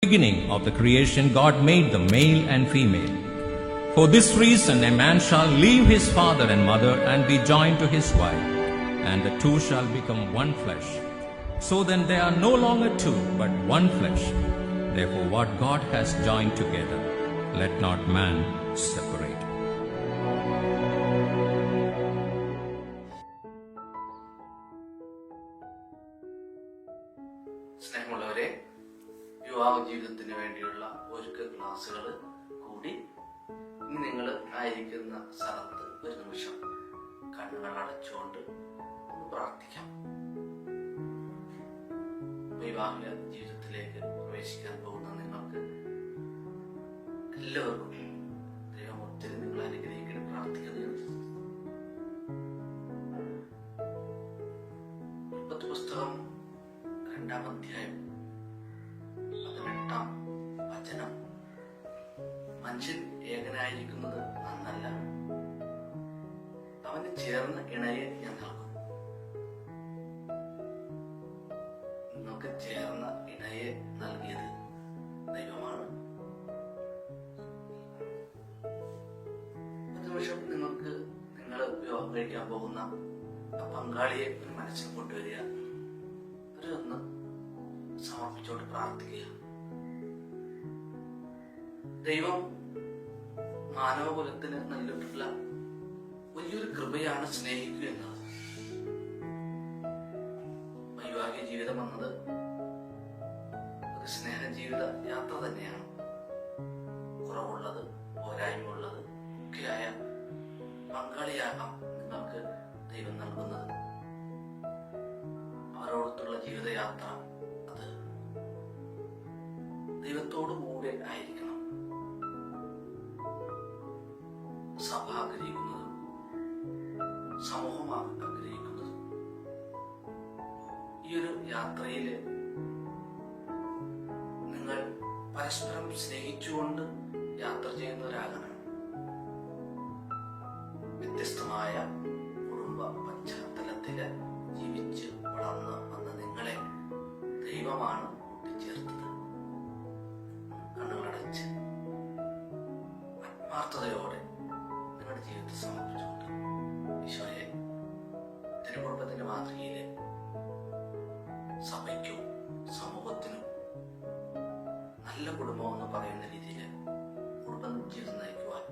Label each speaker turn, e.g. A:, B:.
A: beginning of the creation, God made them male and female. For this reason, a man shall leave his father and mother and be joined to his wife, and the two shall become one flesh. So then they are no longer two, but one flesh. Therefore, what God has joined together, let not man separate.
B: സ്നേഹമുള്ളവരെ, വിവാഹ ജീവിതത്തിന് വേണ്ടിയുള്ള ഒരുക്ക ക്ലാസ്സുകൾ കൂടി ഇനി നിങ്ങൾ ആയിരിക്കുന്ന സ്ഥലത്ത് ഒരു നിമിഷം കണ്ണുകൾ അടച്ചുകൊണ്ട് ഒന്ന് പ്രാർത്ഥിക്കാം. വിവാഹ ജീവിതത്തിലേക്ക് പ്രവേശിക്കാൻ പോകുന്ന നിങ്ങൾക്ക് എല്ലാവർക്കും ദൈവം ഒത്തിരി നിങ്ങൾ അനുഗ്രഹിക്കാൻ പ്രാർത്ഥിക്കുന്നു. ഉൽപ്പത്തി പുസ്തകം 2-ാം അധ്യായം 18-ാം വചനം, മനുഷ്യൻ ഏകനായിരിക്കുന്നത് നന്നല്ല, അവന് ചേർന്ന ഇണയെ ഞാൻ നൽകും. നിങ്ങൾക്ക് ചേർന്ന ഇണയെ നൽകിയത് ദൈവമാണ്. ഒരു നിമിഷം നിങ്ങൾക്ക് നിങ്ങൾ വിവാഹം കഴിക്കാൻ പോകുന്ന പങ്കാളിയെ മനസ്സിൽ കൊണ്ടുവരിക, ഒന്ന് സമർപ്പിച്ചുകൊണ്ട് പ്രാർത്ഥിക്കുക. ദൈവം മാനവകുലത്തിന് നൽകിയിട്ടുള്ള വലിയൊരു കൃപയാണ് സ്നേഹിക്കുക എന്നത്. വൈവാഹിക ജീവിതം എന്നത് ഒരു സ്നേഹ ജീവിത യാത്ര തന്നെയാണ്. കുറവുള്ളത് പോരായ്മയുള്ളത് ഒക്കെയായ പങ്കാളിയാകാം നിങ്ങൾക്ക് ദൈവം നൽകുന്നത്. അവരോടൊത്തുള്ള ജീവിതയാത്ര അത് ദൈവത്തോടു കൂടെ ആയിരിക്കണം. സഭ ആഗ്രഹിക്കുന്നതും സമൂഹം ആഗ്രഹിക്കുന്നതും ഈ ഒരു യാത്രയില് നിങ്ങൾ പരസ്പരം സ്നേഹിച്ചുകൊണ്ട് യാത്ര ചെയ്യുന്നവരാകണം. വ്യത്യസ്തമായ കുടുംബ പശ്ചാത്തലത്തില് ജീവിച്ച് വളർന്ന് വന്ന നിങ്ങളെ ദൈവമാണ് കൂട്ടിച്ചേർത്തത്. കണ്ണുകളടച്ച് ആത്മാർത്ഥതയോടെ നിങ്ങളുടെ ജീവിതത്തെ സമർപ്പിച്ചുകൊണ്ട് ഈശോയെ, തിരുകുടുംബത്തിന്റെ മാതൃകയില് സഭയ്ക്കും സമൂഹത്തിനും നല്ല കുടുംബം എന്ന് പറയുന്ന രീതിയിൽ കുടുംബ ജീവിതം നയിക്കുവാൻ